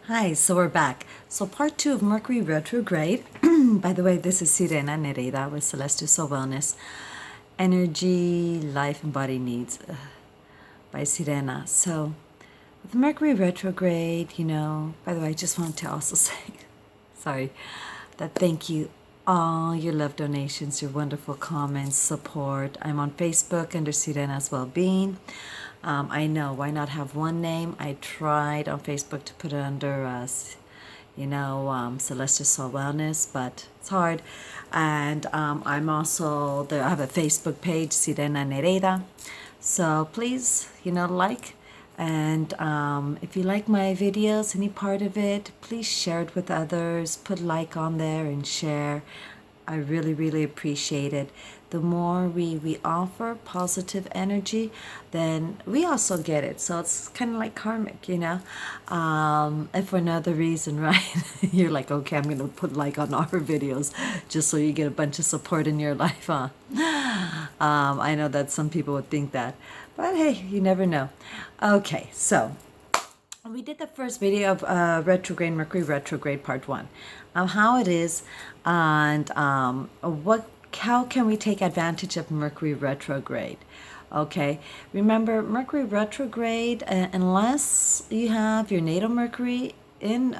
Hi, so we're back. So part 2 of Mercury Retrograde. By the way, this is Sirena Nereida with Celestial Soul Wellness. Energy, Life, and Body Needs by Sirena. So with Mercury Retrograde, by the way, I just wanted to also say, sorry, that thank you all your love donations, your wonderful comments, support. I'm on Facebook under Sirena's Wellbeing. I know, why not have one name? I tried on Facebook to put it under us, Celestial Soul Wellness, but it's hard. And I'm also there. I have a Facebook page, Sirena Nereida. So please, like. And if you like my videos, any part of it, please share it with others. Put like on there and share. I really, really appreciate it. The more we offer positive energy, then we also get it. So it's kind of like karmic, And for another reason, right? You're like, okay, I'm going to put like on our videos just so you get a bunch of support in your life, huh? I know that some people would think that. But hey, you never know. Okay, so we did the first video of Mercury Retrograde Part 1, of how it is and how can we take advantage of Mercury Retrograde. Okay, remember Mercury Retrograde, unless you have your natal Mercury in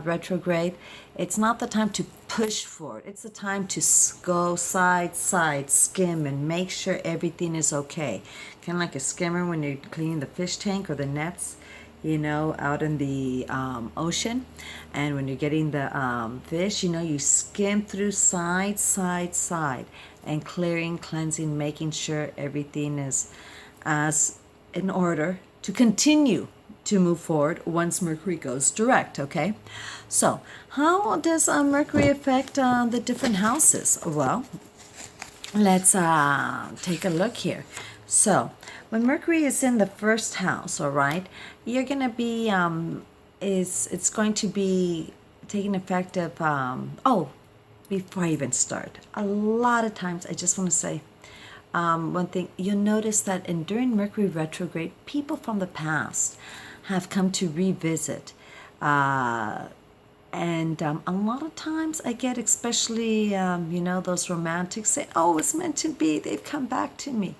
retrograde, it's not the time to push forward. It's the time to go side, skim, and make sure everything is okay. Kind of like a skimmer when you're cleaning the fish tank or the nets, out in the ocean. And when you're getting the fish, you skim through side, and clearing, cleansing, making sure everything is as in order to continue to move forward once Mercury goes direct, okay? So how does Mercury affect the different houses? Well, let's take a look here. So when Mercury is in the first house, all right, you're going to be, it's going to be taking effect of, before I even start, a lot of times I just want to say, one thing, you'll notice that during Mercury retrograde, people from the past have come to revisit. And a lot of times I get, especially, those romantics say, oh, it's meant to be. They've come back to me.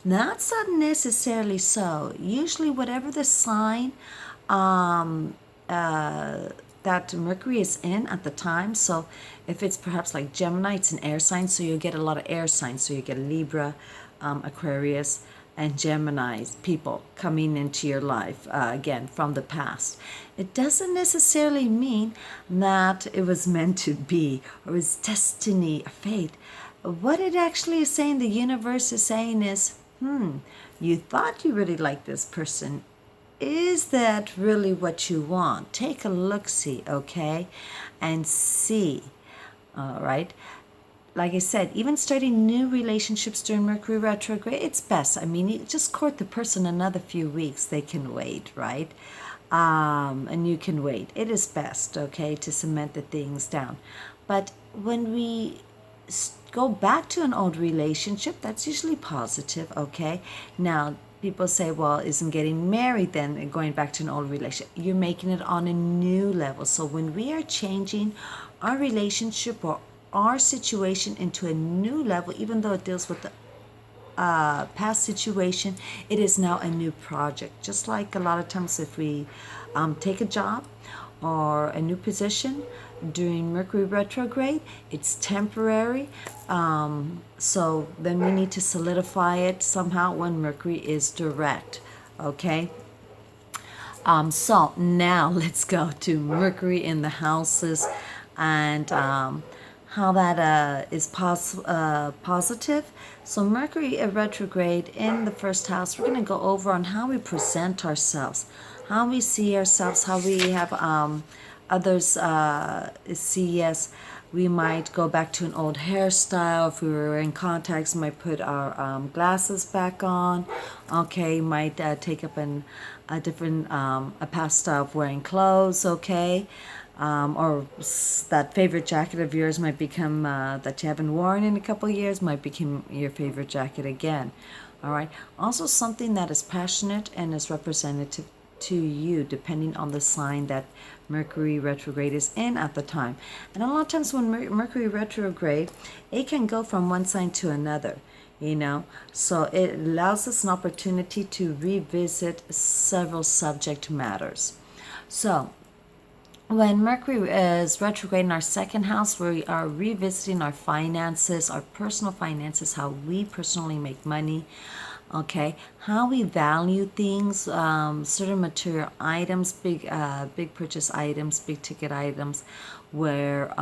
That's not necessarily so. Usually whatever the sign that Mercury is in at the time. So if it's perhaps like Gemini, it's an air sign. So you'll get a lot of air signs. So you get Libra, Aquarius, and Gemini people coming into your life, again, from the past. It doesn't necessarily mean that it was meant to be or was destiny or fate. What it actually is saying, the universe is saying is, you thought you really liked this person. Is that really what you want? Take a look-see, okay? And see, all right? Like I said, even starting new relationships during Mercury retrograde, it's best. I mean, you just court the person another few weeks. They can wait, right? And you can wait. It is best, okay, to cement the things down. But when we go back to an old relationship, that's usually positive, okay? Now, people say, well, isn't getting married then going back to an old relationship? You're making it on a new level. So when we are changing our relationship or our situation into a new level, even though it deals with the past situation, it is now a new project. Just like a lot of times if we take a job or a new position during Mercury retrograde, it's temporary. So then we need to solidify it somehow when Mercury is direct, okay? So now let's go to Mercury in the houses and how that is positive. So Mercury retrograde in the first house, we're going to go over on how we present ourselves, how we see ourselves, how we have others see us. We might go back to an old hairstyle. If we were wearing contacts, we might put our glasses back on. Okay, might take up a different, a past style of wearing clothes, okay? Or that favorite jacket of yours might become, that you haven't worn in a couple of years, might become your favorite jacket again. All right. Also something that is passionate and is representative to you depending on the sign that Mercury retrograde is in at the time. And a lot of times when Mercury retrograde, it can go from one sign to another, so it allows us an opportunity to revisit several subject matters. So when Mercury is retrograde in our second house, we are revisiting our finances, our personal finances, how we personally make money, okay, how we value things, certain material items, big purchase items, big ticket items, where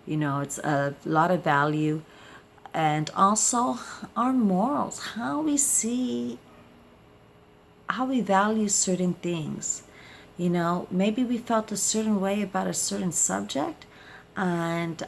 it's a lot of value, and also our morals, how we value certain things. Maybe we felt a certain way about a certain subject, and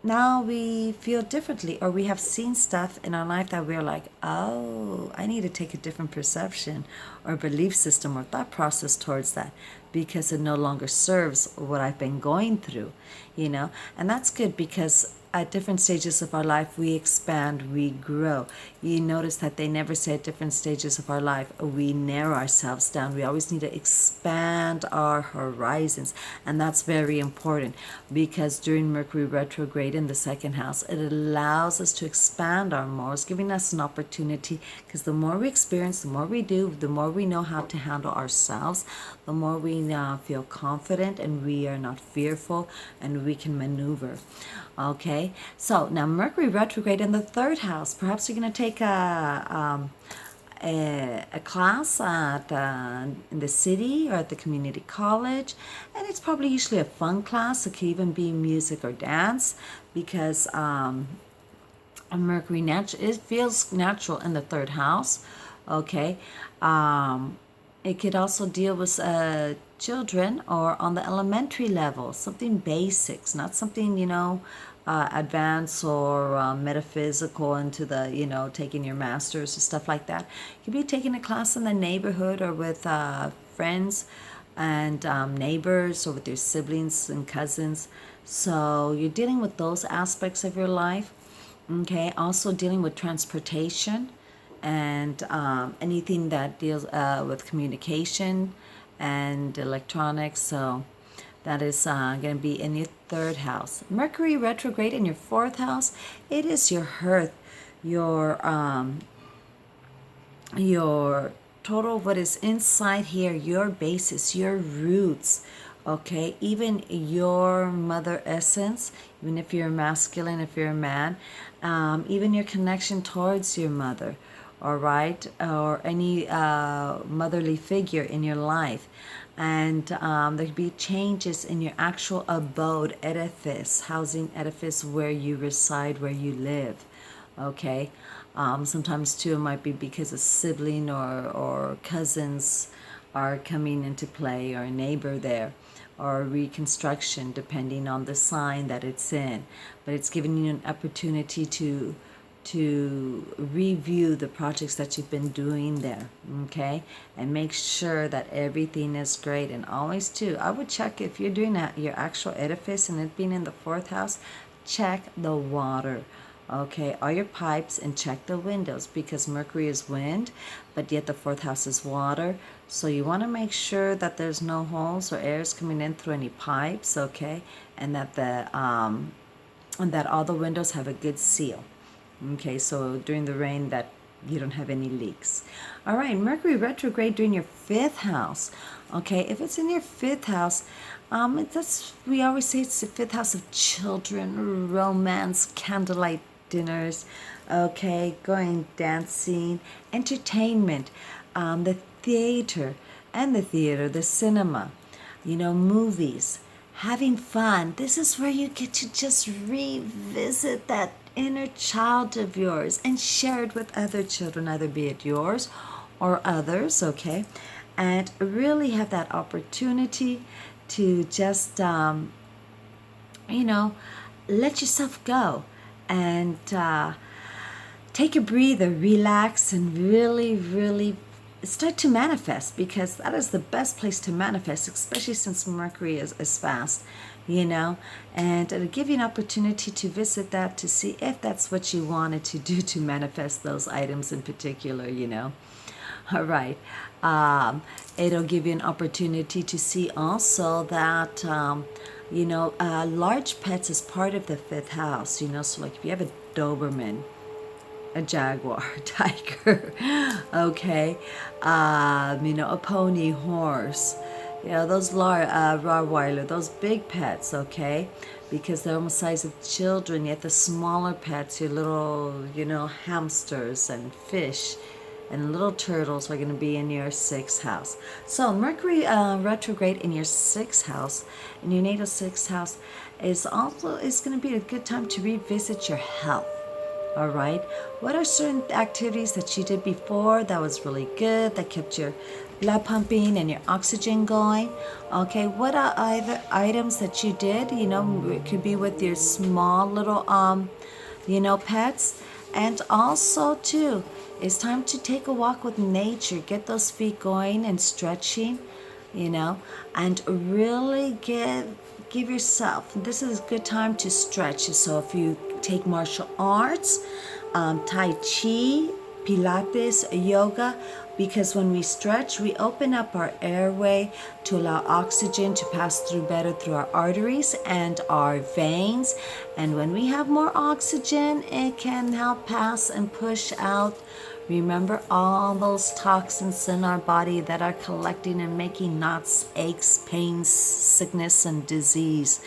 now we feel differently, or we have seen stuff in our life that we're like, oh, I need to take a different perception or belief system or thought process towards that, because it no longer serves what I've been going through, and that's good, because at different stages of our life, we expand, we grow. You notice that they never say at different stages of our life, we narrow ourselves down. We always need to expand our horizons. And that's very important, because during Mercury retrograde in the second house, it allows us to expand our morals, giving us an opportunity, because the more we experience, the more we do, the more we know how to handle ourselves, the more we feel confident, and we are not fearful, and we can maneuver. Okay, so now Mercury retrograde in the third house. Perhaps you're going to take a class at in the city or at the community college, and it's probably usually a fun class. It could even be music or dance, because Mercury it feels natural in the third house. Okay, it could also deal with children, or on the elementary level, something basics, not something, advanced or metaphysical into the, taking your master's and stuff like that. You could be taking a class in the neighborhood, or with friends and neighbors, or with your siblings and cousins. So you're dealing with those aspects of your life. Okay, also dealing with transportation and anything that deals with communication and electronics. So that is going to be in your third house. Mercury retrograde in your fourth house, it is your hearth, your total, what is inside here, your basis, your roots, okay, even your mother essence, even if you're masculine, if you're a man, even your connection towards your mother, all right, or any motherly figure in your life. And there could be changes in your actual abode, edifice, housing edifice, where you reside, where you live, okay. Sometimes too, it might be because a sibling or cousins are coming into play, or a neighbor there, or reconstruction, depending on the sign that it's in. But it's giving you an opportunity to review the projects that you've been doing there, okay, and make sure that everything is great. And always too, I would check, if you're doing your actual edifice and it being in the fourth house, check the water, okay, all your pipes, and check the windows, because Mercury is wind, but yet the fourth house is water. So you want to make sure that there's no holes or airs coming in through any pipes, okay, and that all the windows have a good seal. Okay, so during the rain, that you don't have any leaks. All right, Mercury retrograde during your fifth house. Okay, if it's in your fifth house, we always say it's the fifth house of children, romance, candlelight dinners, okay, going dancing, entertainment, the theater, the cinema, movies, having fun. This is where you get to just revisit that inner child of yours and share it with other children, either be it yours or others, okay? And really have that opportunity to just, let yourself go and take a breather, relax, and really, really start to manifest, because that is the best place to manifest, especially since Mercury is fast, and it'll give you an opportunity to visit that, to see if that's what you wanted to do to manifest those items in particular, All right. It'll give you an opportunity to see also that, large pets is part of the fifth house, so like if you have a Doberman, a jaguar, tiger, okay, a pony, horse, those Rottweiler, those big pets, okay, because they're almost the size of children. Yet the smaller pets, your little, hamsters and fish, and little turtles are going to be in your sixth house. So Mercury retrograde in your sixth house, in your natal sixth house, is going to be a good time to revisit your health. All right. What are certain activities that you did before that was really good, that kept your blood pumping and your oxygen going? Okay. What are either items that you did? It could be with your small little, pets. And also, too, it's time to take a walk with nature. Get those feet going and stretching, and really give yourself, this is a good time to stretch. So if you take martial arts, Tai Chi, Pilates, yoga, because when we stretch, we open up our airway to allow oxygen to pass through better through our arteries and our veins. And when we have more oxygen, it can help pass and push out. Remember all those toxins in our body that are collecting and making knots, aches, pains, sickness, and disease.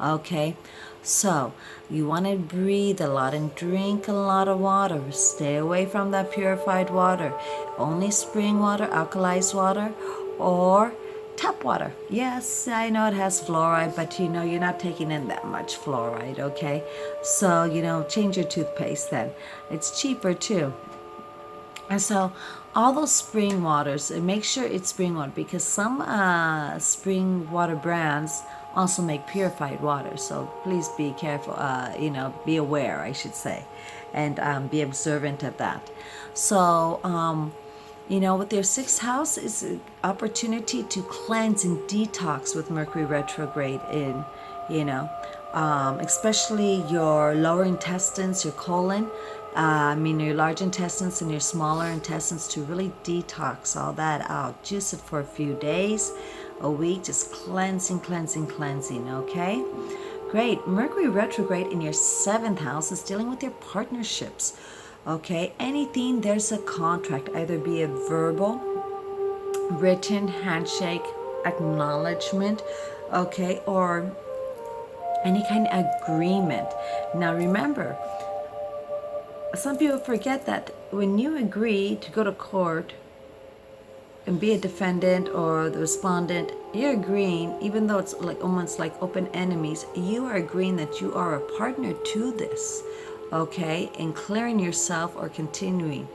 Okay, so you want to breathe a lot and drink a lot of water. Stay away from that purified water. Only spring water, alkalized water, or tap water. Yes, I know it has fluoride, but you're not taking in that much fluoride, okay? So, change your toothpaste then. It's cheaper too. And so all those spring waters, and make sure it's spring water, because some spring water brands also make purified water. So please be careful, be aware, I should say, and be observant of that. So, with your sixth house is an opportunity to cleanse and detox with Mercury retrograde in, especially your lower intestines, your colon, your large intestines and your smaller intestines, to really detox all that out. Juice it for a few days, a week, just cleansing, okay? Great. Mercury retrograde in your seventh house is dealing with your partnerships, okay? Anything, there's a contract, either be it verbal, written, handshake, acknowledgement, okay, or any kind of agreement. Now remember, some people forget that when you agree to go to court and be a defendant or the respondent, you're agreeing, even though it's like almost like open enemies, you are agreeing that you are a partner to this, okay, and clearing yourself or continuing.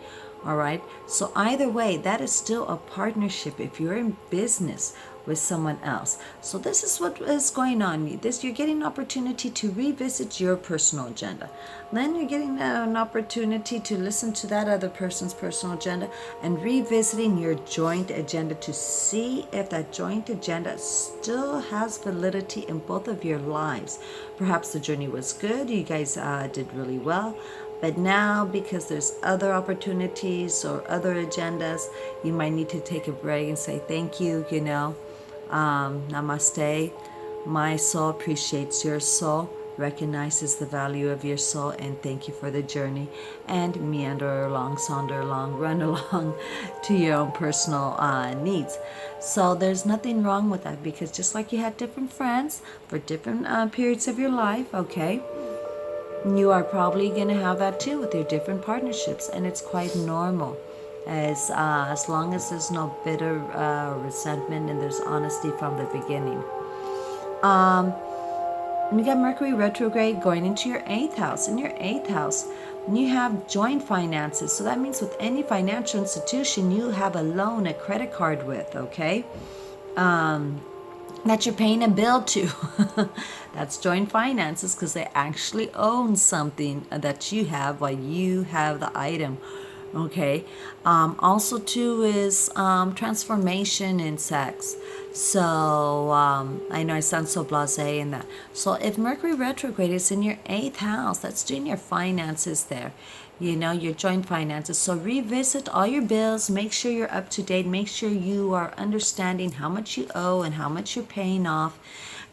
All right. So either way, that is still a partnership if you're in business with someone else. So this is what is going on. You're getting an opportunity to revisit your personal agenda. Then you're getting an opportunity to listen to that other person's personal agenda and revisiting your joint agenda to see if that joint agenda still has validity in both of your lives. Perhaps the journey was good. You guys did really well. But now, because there's other opportunities or other agendas, you might need to take a break and say thank you, namaste. My soul appreciates your soul, recognizes the value of your soul, and thank you for the journey. And meander along, saunter along, run along to your own personal needs. So there's nothing wrong with that, because just like you had different friends for different periods of your life, okay? You are probably going to have that too with your different partnerships, and it's quite normal, as long as there's no bitter resentment and there's honesty from the beginning. You got Mercury retrograde going into your eighth house. In your eighth house, you have joint finances. So that means with any financial institution you have a loan, a credit card with, okay? That you're paying a bill to. That's joint finances, because they actually own something that you have while you have the item. Okay. Also too is transformation in sex. So I know I sound so blasé in that. So if Mercury retrograde is in your eighth house, that's doing your finances there. your joint finances. So revisit all your bills, make sure you're up to date, make sure you are understanding how much you owe and how much you're paying off,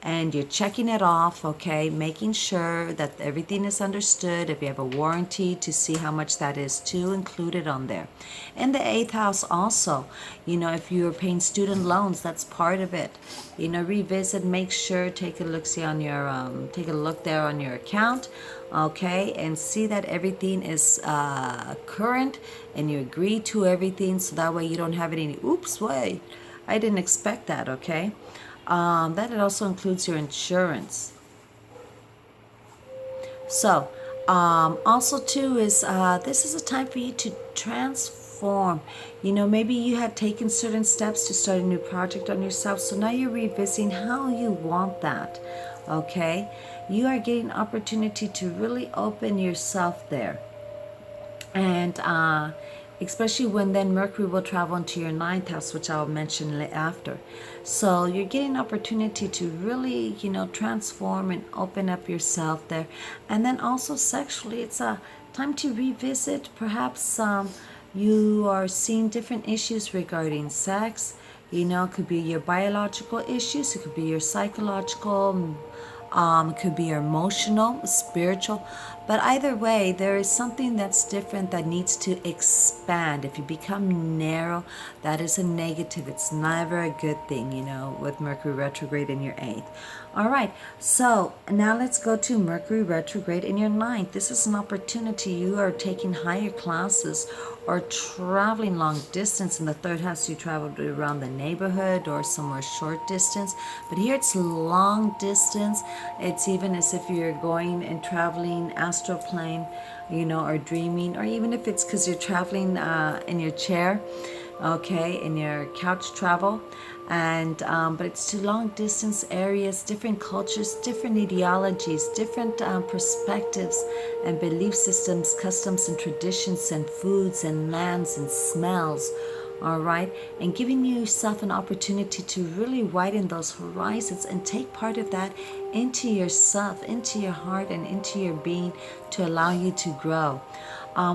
and you're checking it off, okay, making sure that everything is understood. If you have a warranty, to see how much that is too, included on there. In the eighth house also, if you're paying student loans, that's part of it. Revisit, make sure, take a look there on your account, okay, and see that everything is current, and you agree to everything, so that way you don't have any oops, wait, I didn't expect that, okay. That it also includes your insurance. So also too is this is a time for you to transform. Maybe you had taken certain steps to start a new project on yourself, so now you're revisiting how you want that, okay. You are getting opportunity to really open yourself there, and especially when then Mercury will travel into your ninth house, which I'll mention after. So you're getting opportunity to really, transform and open up yourself there. And then also sexually, it's a time to revisit. Perhaps you are seeing different issues regarding sex. It could be your biological issues, it could be your psychological, it could be your emotional, spiritual, but either way, there is something that's different that needs to expand. If you become narrow, that is a negative. It's never a good thing, with Mercury retrograde in your eighth. All right, so now let's go to Mercury retrograde in your ninth. This is an opportunity. You are taking higher classes or traveling long distance. In the third house, you traveled around the neighborhood or somewhere short distance, but here it's long distance. It's even as if you're going and traveling astral plane, or dreaming, or even if it's because you're traveling in your chair, okay, in your couch travel. And but it's to long distance areas, different cultures, different ideologies, different perspectives and belief systems, customs and traditions and foods and lands and smells. All right, and giving yourself an opportunity to really widen those horizons and take part of that into yourself, into your heart, and into your being, to allow you to grow.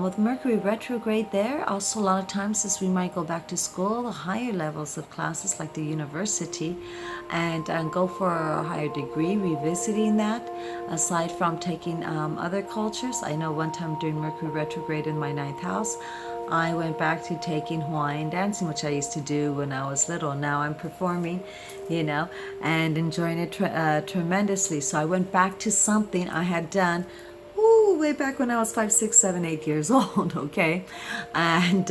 With Mercury retrograde there, also a lot of times as we might go back to school, the higher levels of classes like the university, and go for a higher degree, revisiting that, aside from taking other cultures. I know one time during Mercury retrograde in my ninth house, I went back to taking Hawaiian dancing, which I used to do when I was little. Now I'm performing, and enjoying it tremendously. So I went back to something I had done way back when I was 5, 6, 7, 8 years old, okay? And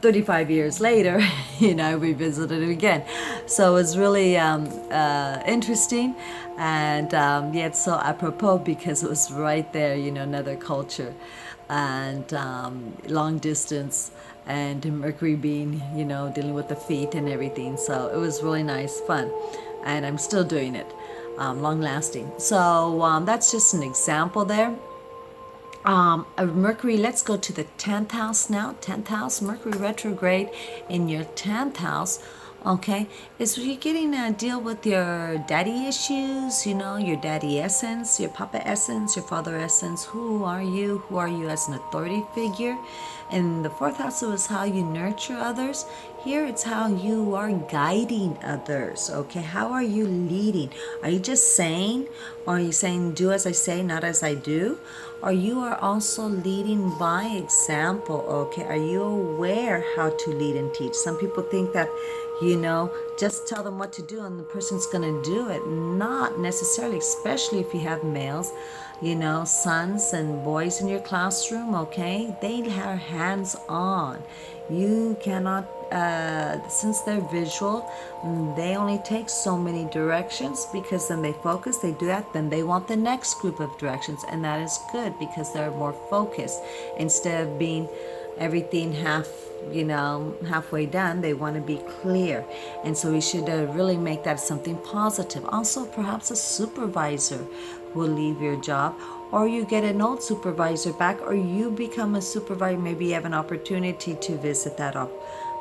35 years later, I revisited it again. So it was really interesting, and yet so apropos, because it was right there, another culture, and long distance, and Mercury being, dealing with the feet and everything. So it was really nice, fun, and I'm still doing it. Long lasting. So that's just an example there. Mercury, let's go to the 10th house now. 10th house, Mercury retrograde in your 10th house, okay, is you're getting to deal with your daddy issues, your daddy essence, your papa essence, your father essence. Who are you? Who are you as an authority figure? In the 4th house, it was how you nurture others. Here, it's how you are guiding others, okay? How are you leading? Are you just saying, or are you saying, do as I say, not as I do? Or you are also leading by example, okay? Are you aware how to lead and teach? Some people think that, just tell them what to do and the person's going to do it. Not necessarily, especially if you have males, sons and boys in your classroom, okay? They are hands-on. You cannot, since they're visual, they only take so many directions, because then they focus, they do that, then they want the next group of directions, and that is good because they're more focused. Instead of being everything halfway done, they want to be clear. And so we should really make that something positive. Also, perhaps a supervisor will leave your job, or you get an old supervisor back, or you become a supervisor. Maybe you have an opportunity to visit that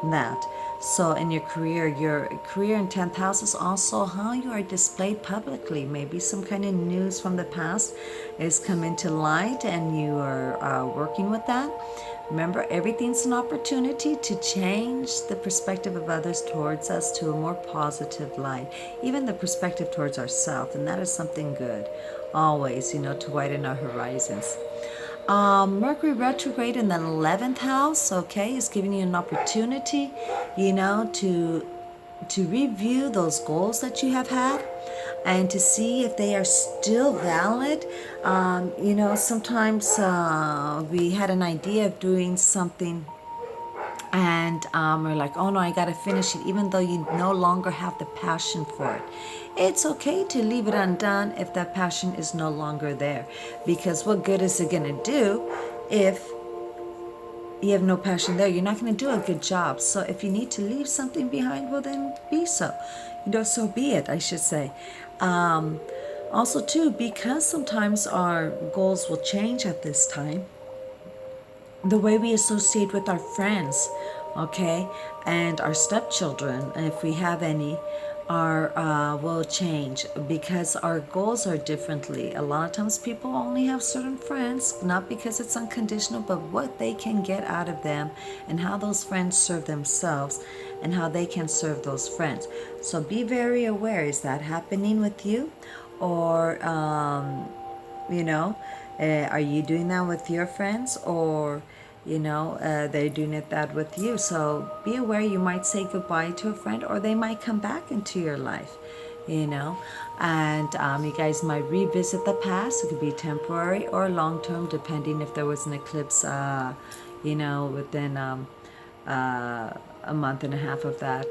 that. So in your career in 10th house is also how you are displayed publicly. Maybe some kind of news from the past is coming to light and you are working with that. Remember, everything's an opportunity to change the perspective of others towards us to a more positive light, even the perspective towards ourselves, and that is something good. Always, to widen our horizons. Mercury retrograde in the 11th house, okay, is giving you an opportunity, to review those goals that you have had and to see if they are still valid. Sometimes we had an idea of doing something and we're like, oh no, I gotta finish it, even though you no longer have the passion for it. It's okay to leave it undone if that passion is no longer there, because what good is it gonna do if you have no passion there? You're not going to do a good job. So if you need to leave something behind, well then be so. So be it, I should say. Also too, because sometimes our goals will change at this time, the way we associate with our friends, okay, and our stepchildren, if we have any, will change because our goals are differently. A lot of times people only have certain friends, not because it's unconditional, but what they can get out of them and how those friends serve themselves and how they can serve those friends. So be very aware. Is that happening with you? Or, are you doing that with your friends? Or they're doing that with you. So be aware, you might say goodbye to a friend or they might come back into your life, and you guys might revisit the past. It could be temporary or long-term, depending if there was an eclipse, within a month and a half of that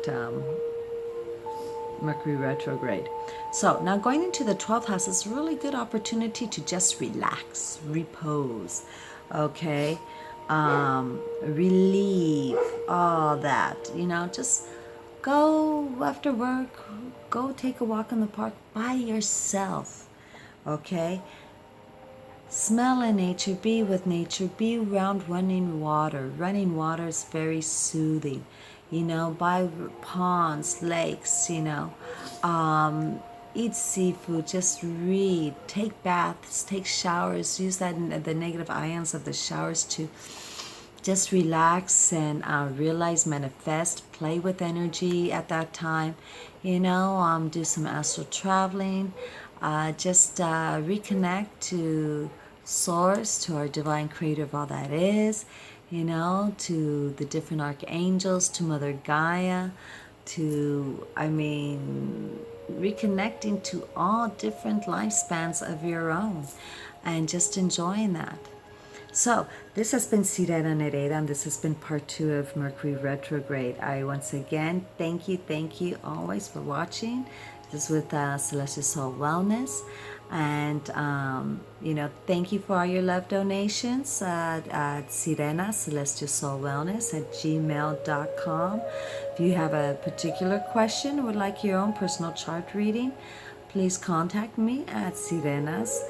Mercury retrograde. So now going into the 12th house is a really good opportunity to just relax, repose, okay? Relieve all that, just go after work, go take a walk in the park by yourself, okay? Smell in nature, be with nature, be around running water. Running water is very soothing, by ponds, lakes, eat seafood, just read, take baths, take showers, use the negative ions of the showers to just relax and realize, manifest, play with energy at that time, do some astral traveling, just reconnect to source, to our divine creator of all that is, to the different archangels, to Mother Gaia, to, reconnecting to all different lifespans of your own and just enjoying that. So this has been Sirena Nereida, and this has been part 2 of Mercury retrograde. I once again thank you always for watching. This is with Celestial Soul Wellness, and thank you for all your love donations at Sirena Celestial Soul Wellness at gmail.com. If you have a particular question or would like your own personal chart reading, please contact me at Sirenas.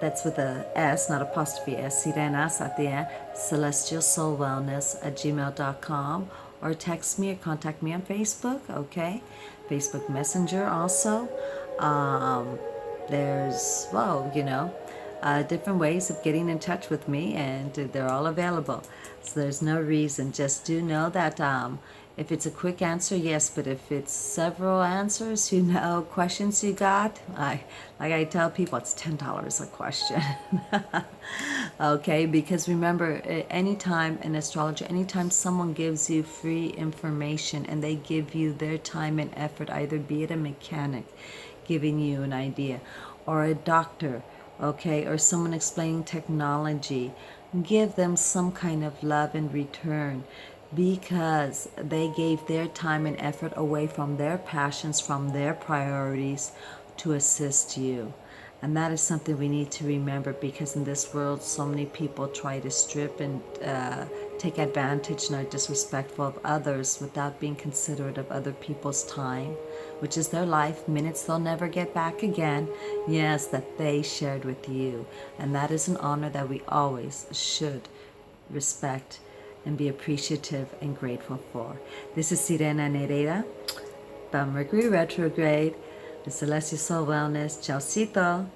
That's with a S, not apostrophe S, Sirenas at the end, Celestial Soul Wellness at gmail.com, or text me or contact me on Facebook, okay? Facebook Messenger also. There's, different ways of getting in touch with me, and they're all available. So there's no reason. Just do know that if it's a quick answer, yes, but if it's several answers, questions you got, like I tell people, it's $10 a question. Okay, because remember, anytime an astrologer, anytime someone gives you free information and they give you their time and effort, either be it a mechanic giving you an idea, or a doctor, okay, or someone explaining technology, give them some kind of love in return, because they gave their time and effort away from their passions, from their priorities, to assist you. And that is something we need to remember, because in this world so many people try to strip and take advantage and are disrespectful of others without being considerate of other people's time, which is their life, minutes they'll never get back again, yes, that they shared with you. And that is an honor that we always should respect and be appreciative and grateful for. This is Sirena Nereida about Mercury Retrograde, the Celestial Soul Wellness. Chaucito.